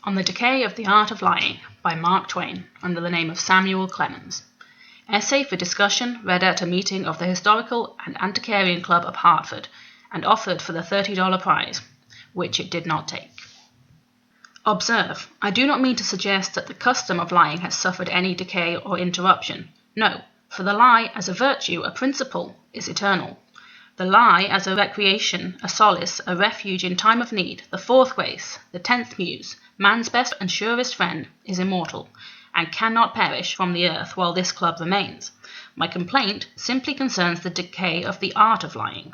On the Decay of the Art of Lying by Mark Twain, under the name of Samuel Clemens. Essay for discussion read at a meeting of the Historical and Antiquarian Club of Hartford and offered for the $30 prize, which it did not take. Observe, I do not mean to suggest that the custom of lying has suffered any decay or interruption. No, for the lie as a virtue, a principle, is eternal. The lie as a recreation, a solace, a refuge in time of need, the fourth grace, the 10th muse, man's best and surest friend, is immortal, and cannot perish from the earth while this club remains. My complaint simply concerns the decay of the art of lying.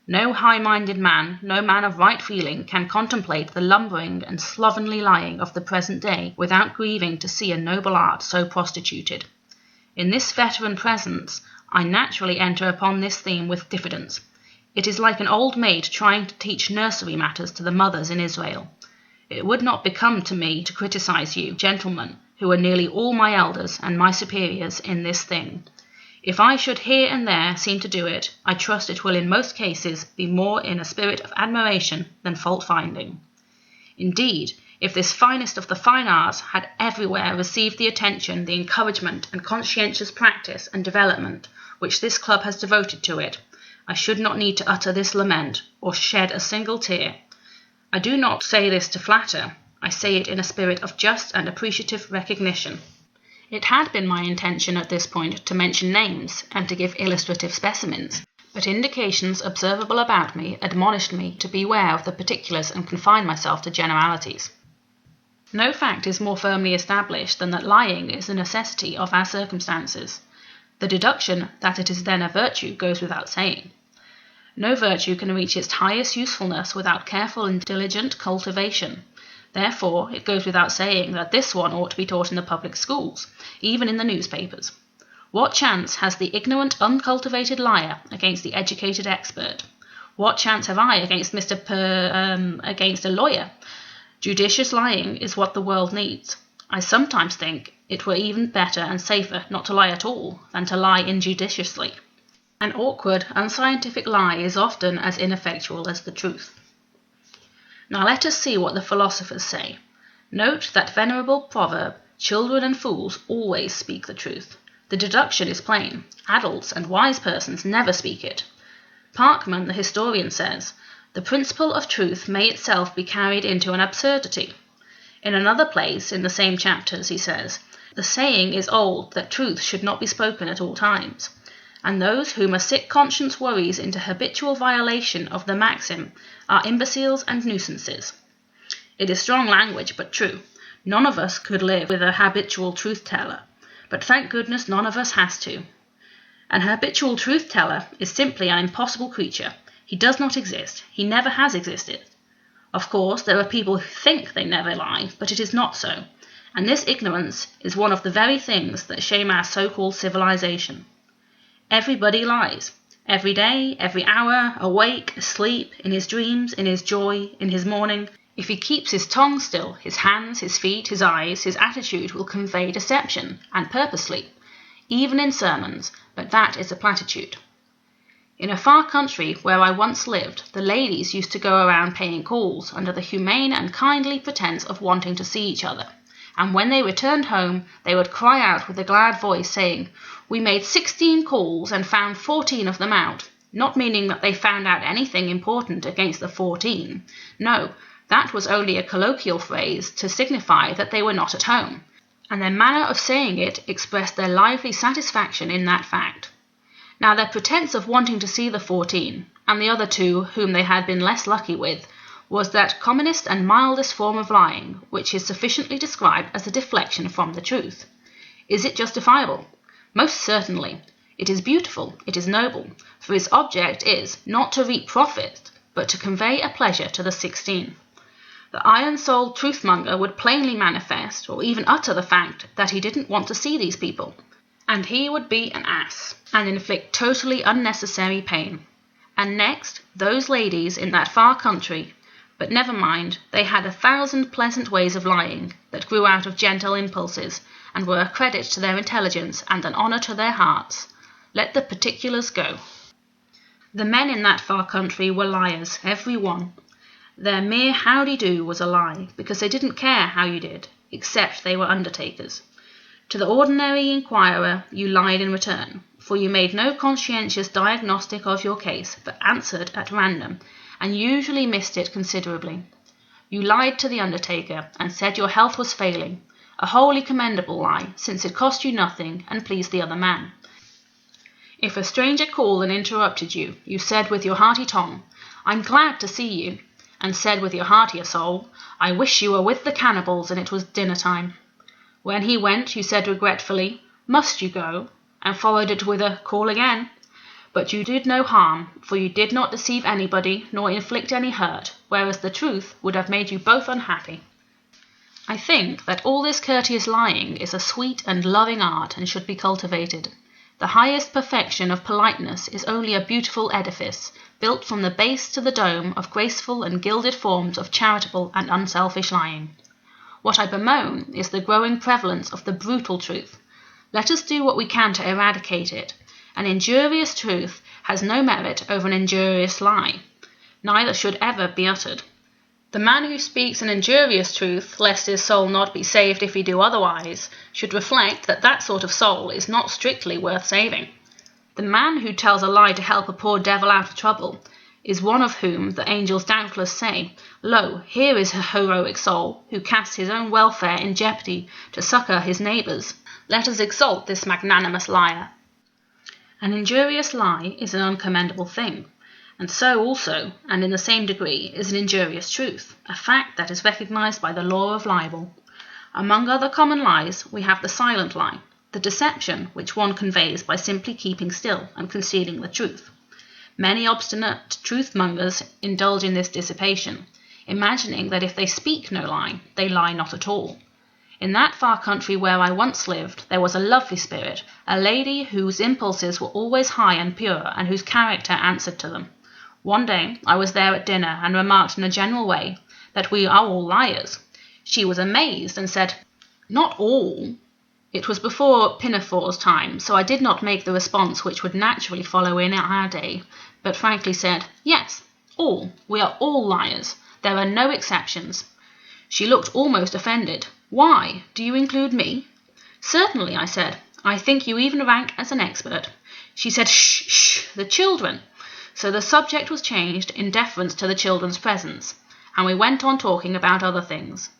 No high-minded man, no man of right feeling, can contemplate the lumbering and slovenly lying of the present day without grieving to see a noble art so prostituted. In this veteran presence, I naturally enter upon this theme with diffidence. It is like an old maid trying to teach nursery matters to the mothers in Israel. It would not become to me to criticize you, gentlemen, who are nearly all my elders and my superiors in this thing. If I should here and there seem to do it, I trust it will in most cases be more in a spirit of admiration than fault-finding. Indeed, if this finest of the fine arts had everywhere received the attention, the encouragement, and conscientious practice and development which this club has devoted to it, I should not need to utter this lament, or shed a single tear. I do not say this to flatter, I say it in a spirit of just and appreciative recognition. It had been my intention at this point to mention names, and to give illustrative specimens, but indications observable about me admonished me to beware of the particulars and confine myself to generalities. No fact is more firmly established than that lying is a necessity of our circumstances. The deduction that it is then a virtue goes without saying. No virtue can reach its highest usefulness without careful and diligent cultivation. Therefore, it goes without saying that this one ought to be taught in the public schools, even in the newspapers. What chance has the ignorant, uncultivated liar against the educated expert? What chance have I against against a lawyer? Judicious lying is what the world needs. I sometimes think it were even better and safer not to lie at all than to lie injudiciously. An awkward, unscientific lie is often as ineffectual as the truth. Now let us see what the philosophers say. Note that venerable proverb, children and fools always speak the truth. The deduction is plain. Adults and wise persons never speak it. Parkman, the historian, says, the principle of truth may itself be carried into an absurdity. In another place, in the same chapters, he says, the saying is old that truth should not be spoken at all times, and those whom a sick conscience worries into habitual violation of the maxim are imbeciles and nuisances. It is strong language, but true. None of us could live with a habitual truth-teller, but thank goodness none of us has to. An habitual truth-teller is simply an impossible creature. He does not exist. He never has existed. Of course, there are people who think they never lie, but it is not so, and this ignorance is one of the very things that shame our so-called civilization. Everybody lies. Every day, every hour, awake, asleep, in his dreams, in his joy, in his mourning. If he keeps his tongue still, his hands, his feet, his eyes, his attitude will convey deception, and purposely, even in sermons, but that is a platitude. In a far country where I once lived, the ladies used to go around paying calls under the humane and kindly pretence of wanting to see each other, and when they returned home they would cry out with a glad voice, saying, "We made 16 calls and found 14 of them out," not meaning that they found out anything important against the 14. No, that was only a colloquial phrase to signify that they were not at home, and their manner of saying it expressed their lively satisfaction in that fact. Now their pretence of wanting to see the 14, and the other 2 whom they had been less lucky with, was that commonest and mildest form of lying, which is sufficiently described as a deflection from the truth. Is it justifiable? Most certainly. It is beautiful, it is noble, for its object is not to reap profit, but to convey a pleasure to the 16. The iron-souled truthmonger would plainly manifest, or even utter the fact that he didn't want to see these people, and he would be an ass, and inflict totally unnecessary pain. And next, those ladies in that far country, but never mind, they had 1,000 pleasant ways of lying that grew out of gentle impulses, and were a credit to their intelligence and an honour to their hearts. Let the particulars go. The men in that far country were liars, every one. Their mere howdy-do was a lie, because they didn't care how you did, except they were undertakers. To the ordinary inquirer you lied in return, for you made no conscientious diagnostic of your case, but answered at random, and usually missed it considerably. You lied to the undertaker, and said your health was failing, a wholly commendable lie, since it cost you nothing and pleased the other man. If a stranger called and interrupted you, you said with your hearty tongue, "I'm glad to see you," and said with your heartier soul, "I wish you were with the cannibals and it was dinner time." When he went, you said regretfully, "Must you go?" and followed it with a "Call again." But you did no harm, for you did not deceive anybody nor inflict any hurt, whereas the truth would have made you both unhappy. I think that all this courteous lying is a sweet and loving art and should be cultivated. The highest perfection of politeness is only a beautiful edifice, built from the base to the dome of graceful and gilded forms of charitable and unselfish lying. What I bemoan is the growing prevalence of the brutal truth. Let us do what we can to eradicate it. An injurious truth has no merit over an injurious lie. Neither should ever be uttered. The man who speaks an injurious truth, lest his soul not be saved if he do otherwise, should reflect that that sort of soul is not strictly worth saving. The man who tells a lie to help a poor devil out of trouble is one of whom the angels doubtless say, "Lo, here is a heroic soul, who casts his own welfare in jeopardy to succour his neighbours. Let us exalt this magnanimous liar." An injurious lie is an uncommendable thing, and so also, and in the same degree, is an injurious truth, a fact that is recognized by the law of libel. Among other common lies, we have the silent lie, the deception which one conveys by simply keeping still and concealing the truth. Many obstinate truth-mongers indulge in this dissipation, imagining that if they speak no lie, they lie not at all. In that far country where I once lived, there was a lovely spirit, a lady whose impulses were always high and pure, and whose character answered to them. One day I was there at dinner, and remarked in a general way that we are all liars. She was amazed, and said, "Not all." It was before Pinafore's time, so I did not make the response which would naturally follow in our day, but frankly said, "Yes, all. We are all liars. There are no exceptions." She looked almost offended. "Why? Do you include me?" "Certainly," I said. "I think you even rank as an expert." She said, "Shh, shh, the children." So the subject was changed in deference to the children's presence, and we went on talking about other things.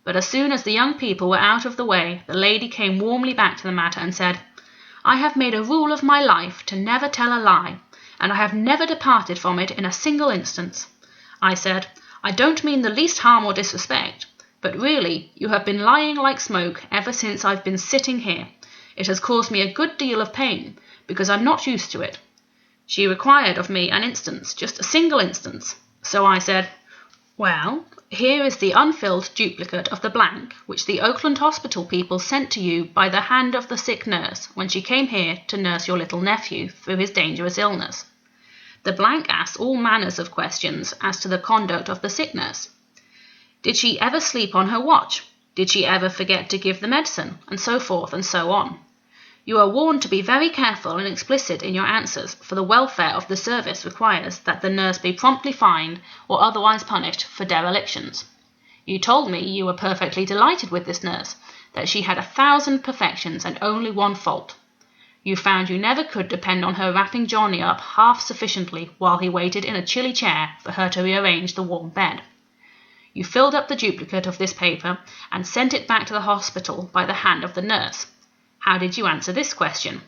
But as soon as the young people were out of the way, the lady came warmly back to the matter and said, "I have made a rule of my life to never tell a lie, and I have never departed from it in a single instance." I said, "I don't mean the least harm or disrespect, but really you have been lying like smoke ever since I've been sitting here. It has caused me a good deal of pain, because I'm not used to it." She required of me an instance, just a single instance. So I said, "Well, here is the unfilled duplicate of the blank which the Oakland hospital people sent to you by the hand of the sick nurse when she came here to nurse your little nephew through his dangerous illness. The blank asks all manners of questions as to the conduct of the sick nurse. Did she ever sleep on her watch? Did she ever forget to give the medicine? And so forth and so on. You are warned to be very careful and explicit in your answers, for the welfare of the service requires that the nurse be promptly fined or otherwise punished for derelictions. You told me you were perfectly delighted with this nurse, that she had 1,000 perfections and only one fault. You found you never could depend on her wrapping Johnny up half sufficiently while he waited in a chilly chair for her to rearrange the warm bed. You filled up the duplicate of this paper and sent it back to the hospital by the hand of the nurse. How did you answer this question?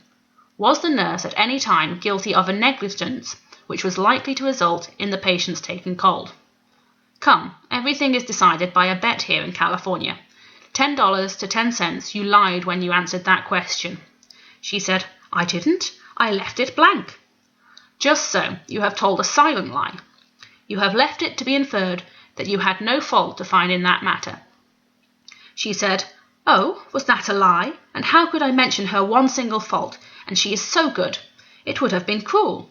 Was the nurse at any time guilty of a negligence which was likely to result in the patient's taking cold? Come, everything is decided by a bet here in California. $10 to 10 cents you lied when you answered that question. She said, "I didn't. I left it blank." Just so, you have told a silent lie. You have left it to be inferred that you had no fault to find in that matter. She said, "Oh, was that a lie? And how could I mention her one single fault? And she is so good. It would have been cruel."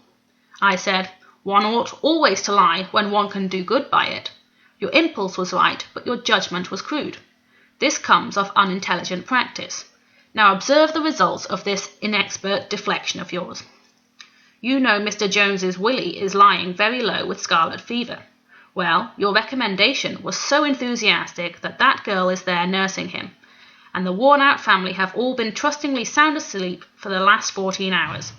I said, "One ought always to lie when one can do good by it. Your impulse was right, but your judgment was crude. This comes of unintelligent practice. Now observe the results of this inexpert deflection of yours. You know Mr. Jones's Willie is lying very low with scarlet fever. Well, your recommendation was so enthusiastic that that girl is there nursing him, and the worn-out family have all been trustingly sound asleep for the last 14 hours,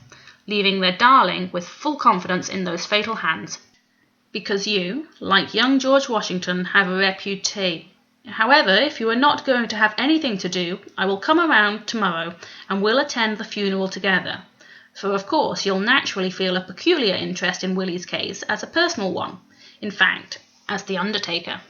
leaving their darling with full confidence in those fatal hands, because you, like young George Washington, have a reputation. However, if you are not going to have anything to do, I will come around tomorrow and we'll attend the funeral together. For of course you'll naturally feel a peculiar interest in Willie's case as a personal one, in fact, as the undertaker.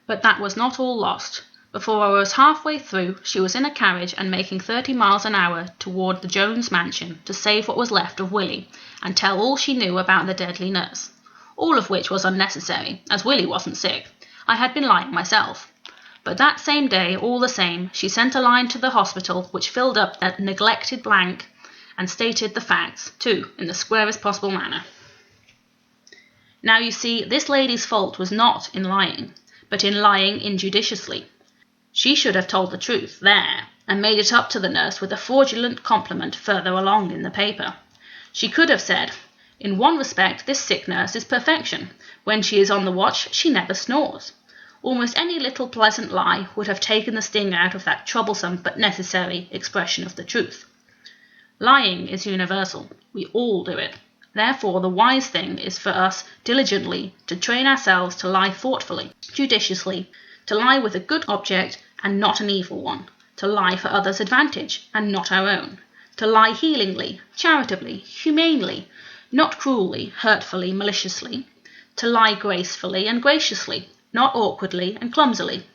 But that was not all lost. Before I was halfway through, she was in a carriage and making 30 miles an hour toward the Jones mansion to save what was left of Willie and tell all she knew about the deadly nurse. All of which was unnecessary, as Willie wasn't sick. I had been lying myself. But that same day, all the same, she sent a line to the hospital which filled up that neglected blank and stated the facts, too, in the squarest possible manner. Now you see, this lady's fault was not in lying, but in lying injudiciously. She should have told the truth there, and made it up to the nurse with a fraudulent compliment further along in the paper. She could have said, "In one respect this sick nurse is perfection. When she is on the watch, she never snores." Almost any little pleasant lie would have taken the sting out of that troublesome but necessary expression of the truth. Lying is universal. We all do it. Therefore, the wise thing is for us diligently to train ourselves to lie thoughtfully, judiciously, to lie with a good object and not an evil one, to lie for others' advantage and not our own, to lie healingly, charitably, humanely, not cruelly, hurtfully, maliciously, to lie gracefully and graciously, not awkwardly and clumsily,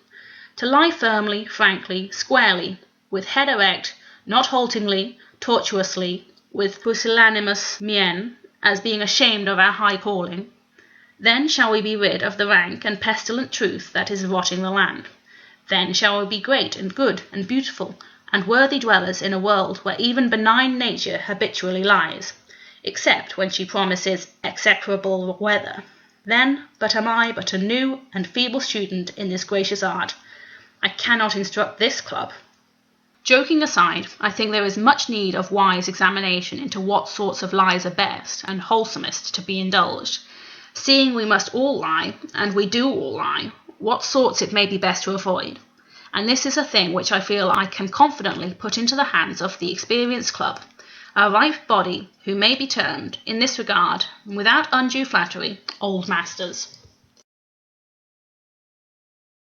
to lie firmly, frankly, squarely, with head erect, not haltingly, tortuously, with pusillanimous mien, as being ashamed of our high calling. Then shall we be rid of the rank and pestilent truth that is rotting the land. Then shall we be great and good and beautiful and worthy dwellers in a world where even benign nature habitually lies, except when she promises execrable weather. Then am I but a new and feeble student in this gracious art. I cannot instruct this club. Joking aside, I think there is much need of wise examination into what sorts of lies are best and wholesomest to be indulged. Seeing we must all lie, and we do all lie, what sorts it may be best to avoid. And this is a thing which I feel I can confidently put into the hands of the experienced club, a ripe body who may be termed, in this regard, without undue flattery, old masters.